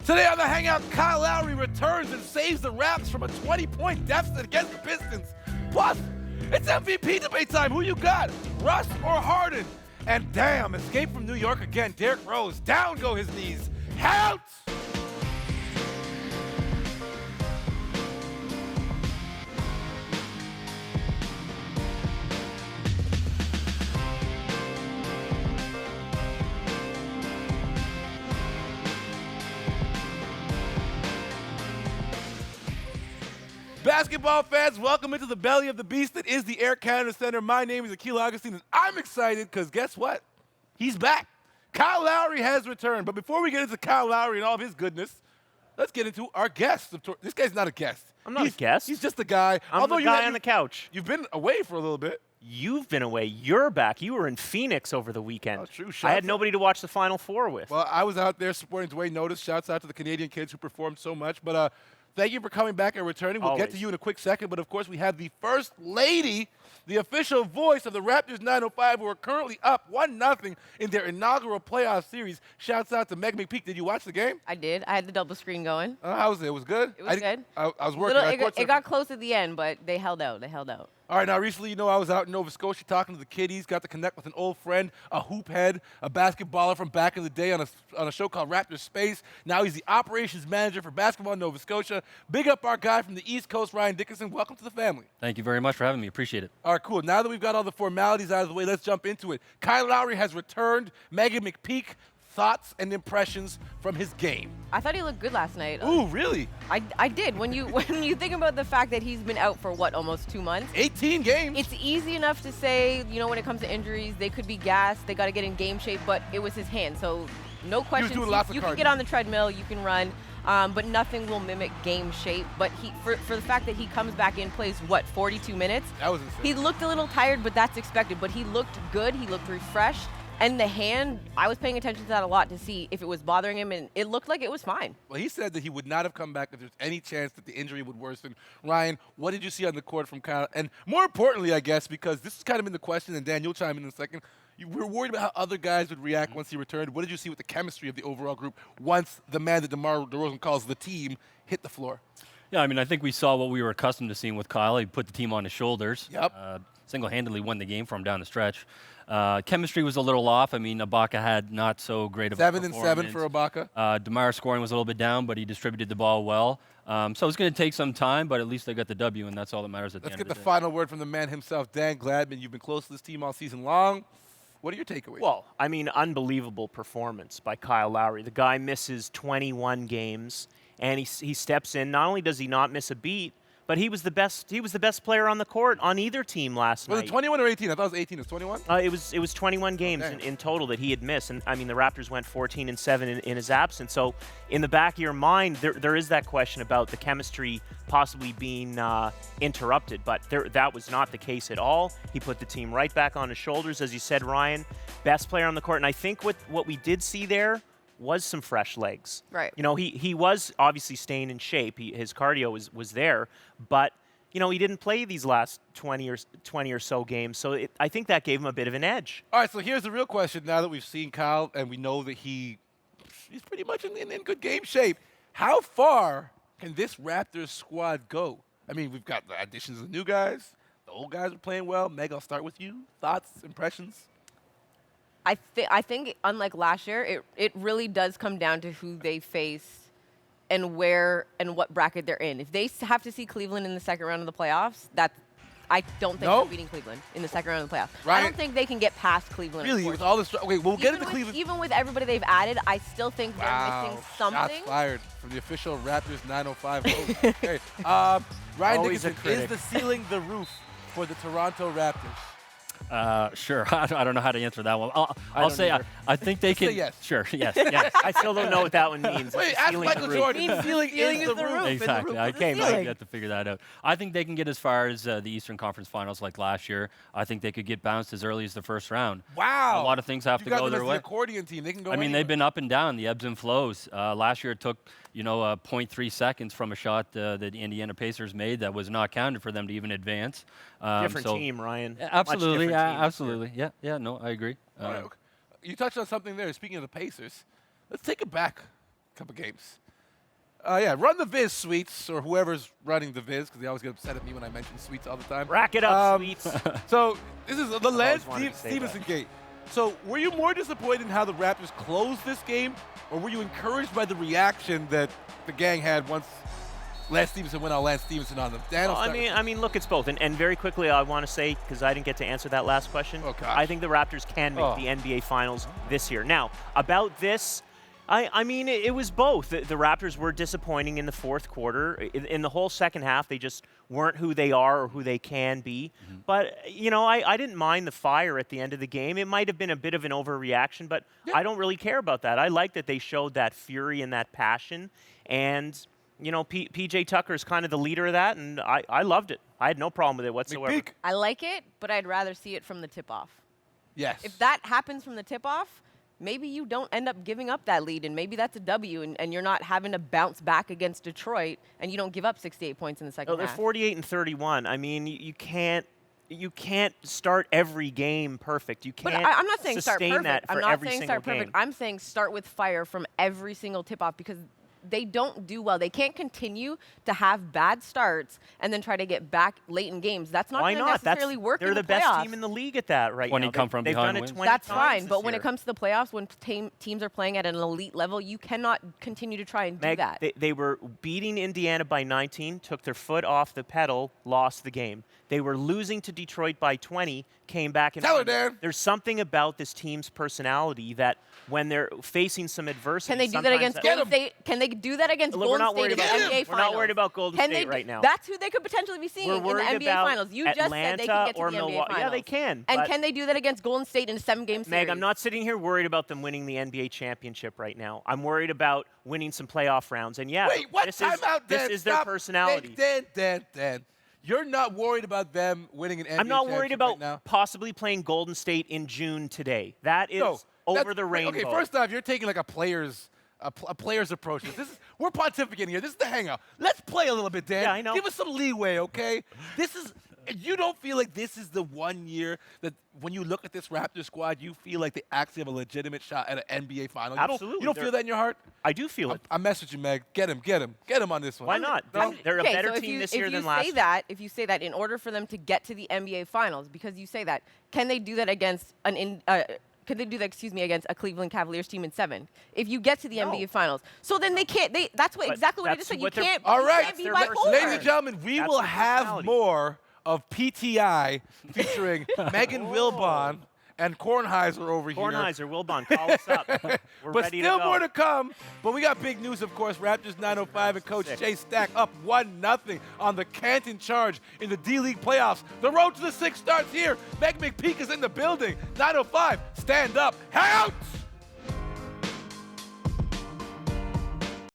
Today on the Hangout, Kyle Lowry returns and saves the Raps from a 20-point deficit against the Pistons. Plus, it's MVP debate time. Who you got, Russ or Harden? And damn, escape from New York again. Derrick Rose, down go his knees. Out! Basketball fans, welcome into the belly of the beast that is the Air Canada Center. My name is Akil Augustine, and I'm excited because guess what? He's back. Kyle Lowry has returned. But before we get into Kyle Lowry and all of his goodness, let's get into our guest. This guy's not a guest. I'm not a guest. He's just a guy. I'm the guy on the couch. You've been away for a little bit. You've been away. You're back. You were in Phoenix over the weekend. Oh, true. I had nobody to watch the Final Four with. Well, I was out there supporting Dwayne Notice. Shouts out to the Canadian kids who performed so much. But thank you for coming back and returning. We'll get to you in a quick second. But, of course, we have the First Lady, the official voice of the Raptors 905, who are currently up 1-0 in their inaugural playoff series. Shouts out to Meg McPeak. Did you watch the game? I did. I had the double screen going. How was it? It was good? It was good. I was working. It got close at the end, but they held out. All right, now recently, I was out in Nova Scotia talking to the kiddies, got to connect with an old friend, a hoop head, a basketballer from back in the day on a show called Raptors Space. Now he's the operations manager for basketball in Nova Scotia. Big up our guy from the East Coast, Ryan Dickinson. Welcome to the family. Thank you very much for having me. Appreciate it. All right, cool. Now that we've got all the formalities out of the way, let's jump into it. Kyle Lowry has returned. Megan McPeak, thoughts and impressions from his game. I thought he looked good last night. Ooh, really? I did. When you think about the fact that he's been out for almost 2 months. 18 games. It's easy enough to say, when it comes to injuries, they could be gassed, they got to get in game shape, but it was his hand. So no question. You can get on the treadmill, you can run, but nothing will mimic game shape. But for the fact that he comes back in, plays 42 minutes? That was insane. He looked a little tired, but that's expected. But he looked good. He looked refreshed. And the hand, I was paying attention to that a lot to see if it was bothering him, and it looked like it was fine. Well, he said that he would not have come back if there's any chance that the injury would worsen. Ryan, what did you see on the court from Kyle? And more importantly, I guess, because this has kind of been the question, and Dan, you'll chime in a second. You were worried about how other guys would react once he returned. What did you see with the chemistry of the overall group once the man that DeMar DeRozan calls the team hit the floor? Yeah, I think we saw what we were accustomed to seeing with Kyle. He put the team on his shoulders. Yep. Single-handedly won the game from down the stretch. Chemistry was a little off. Ibaka had not so great of a performance. 7 and 7 for Ibaka. DeMar scoring was a little bit down, but he distributed the ball well. So it's going to take some time, but at least they got the W, and that's all that matters at the end of the day. Let's get the final word from the man himself, Dan Gladman. You've been close to this team all season long. What are your takeaways? Well, unbelievable performance by Kyle Lowry. The guy misses 21 games, and he steps in. Not only does he not miss a beat, but he was the best. He was the best player on the court on either team last night. Was it 21 or 18? I thought it was 18. It was 21. It was 21 games in total that he had missed, and the Raptors went 14-7 in his absence. So in the back of your mind, there is that question about the chemistry possibly being interrupted, but that was not the case at all. He put the team right back on his shoulders, as you said, Ryan. Best player on the court, and I think what we did see there was some fresh legs. Right. He was obviously staying in shape. His cardio was there, but he didn't play these last 20 or so games. So I think that gave him a bit of an edge. All right, so here's the real question. Now that we've seen Kyle and we know that he's pretty much in good game shape, how far can this Raptors squad go? We've got the additions of new guys. The old guys are playing well. Meg, I'll start with you. Thoughts, impressions? I think unlike last year, it really does come down to who they face and where and what bracket they're in. If they have to see Cleveland in the second round of the playoffs, I don't think they're beating Cleveland in the second round of the playoffs. Right. I don't think they can get past Cleveland. Really? With all this, okay, we'll get into Cleveland. Even with everybody they've added, I still think they're missing something. Shots fired from the official Raptors 905 host. Okay. Ryan Dickinson, is the ceiling the roof for the Toronto Raptors? Sure. I don't know how to answer that one. I'll say I think they can. Say yes. Sure. Yes. I still don't know what that one means. Wait, ask Michael Jordan. The ceiling is the roof. Exactly. I might have to figure that out. I think they can get as far as the Eastern Conference Finals like last year. I think they could get bounced as early as the first round. Wow. A lot of things have to go their way. The accordion team. They can go anywhere. They've been up and down, the ebbs and flows. Last year it took 0.3 seconds from a shot that the Indiana Pacers made that was not counted for them to even advance. Different team, Ryan. Absolutely. Absolutely. Yeah, no, I agree. You touched on something there. Speaking of the Pacers, let's take it back a couple games. Yeah, run the Viz, Sweets, or whoever's running the Viz, because they always get upset at me when I mention Sweets all the time. Rack it up, Sweets. So this is the Lance wanted to say Stevenson that. gate. So were you more disappointed in how the Raptors closed this game, or were you encouraged by the reaction that the gang had once Lance Stevenson went on Lance Stevenson on them? Dan, Well, I mean, look, it's both. And very quickly, I want to say, because I didn't get to answer that last question, Oh, gosh. I think the Raptors can make the NBA Finals this year. Now, about this, I mean, it was both. The Raptors were disappointing in the fourth quarter. In the whole second half, they just weren't who they are or who they can be. But, you know, I didn't mind the fire at the end of the game. It might have been a bit of an overreaction, but I don't really care about that. I like that they showed that fury and that passion. And, you know, PJ Tucker is kind of the leader of that, and I loved it. I had no problem with it whatsoever. McPeak. I like it, but I'd rather see it from the tip-off. Yes. If that happens from the tip-off, maybe you don't end up giving up that lead, and maybe that's a W, and you're not having to bounce back against Detroit, and you don't give up 68 points in the second They're half. 48 and 31. I mean, you can't start every game perfect. You But can't I'm not saying start sustain perfect. that for I'm not every saying single start perfect. game. I'm saying start with fire from every single tip-off, because they don't do well. They can't continue to have bad starts and then try to get back late in games. That's not Why going to not? necessarily work They're in the the best playoffs. team in the league at that right When now. you come from They've behind done it wins. 20 That's times fine, this but when year. it comes to the playoffs, when teams are playing at an elite level, you cannot continue to try and do Meg, that. They were beating Indiana by 19, took their foot off the pedal, lost the game. They were losing to Detroit by 20, came back and Tell her, won. Dan. There's something about this team's personality that when they're facing some adversity, Can they do that sometimes against Get Golden 'em. State? Can they do that against Look, we're Golden not State worried in the about NBA them. Finals? We're not worried about Golden Can State they right now. That's who they could potentially be seeing We're in the worried NBA about Finals. You just said they Atlanta could get to or the NBA Milwaukee. Finals. Yeah, they can, And but- can they do that against Golden State in a 7-game series? Meg, I'm not sitting here worried about them winning the NBA championship right now. I'm worried about winning some playoff rounds. And yeah, Wait, what? this Time is, out, this Dan. is their Stop. personality. Dan. You're not worried about them winning an NBA I'm not worried championship about right now? possibly playing Golden State in June today. That is No, over that's- the rainbow. Okay, first off, you're taking like a player's approach. We're pontificating here. This is the hangout. Let's play a little bit, Dan. Yeah, I know. Give us some leeway, okay? You don't feel like this is the one year that when you look at this Raptors squad, you feel like they actually have a legitimate shot at an NBA final? Absolutely. You don't feel that in your heart? I do feel it. I'm messaging Meg. Get him on this one. Why not? No? They're a Okay, better so if team you- this year if you than last say year. that, if you say that in order for them to get to the NBA Finals, because you say that, can they do that against could they do that, against a Cleveland Cavaliers team in 7? If you get to the No. NBA Finals. So then they can't, that's But exactly what I that's just said. You what they're- can't, All you right, can't be their bipolar. Ladies and gentlemen, we That's will their have personality. more of PTI featuring Megan Wilbon and Kornheiser over here. Kornheiser, Wilbon, call us up. We're But ready still to go. more to come. But we got big news, of course. Raptors 905 and Coach Sick. Jay Stack up 1-0 on the Canton Charge in the D-League playoffs. The road to the 6 starts here. Meg McPeak is in the building. 905, stand up, hang out!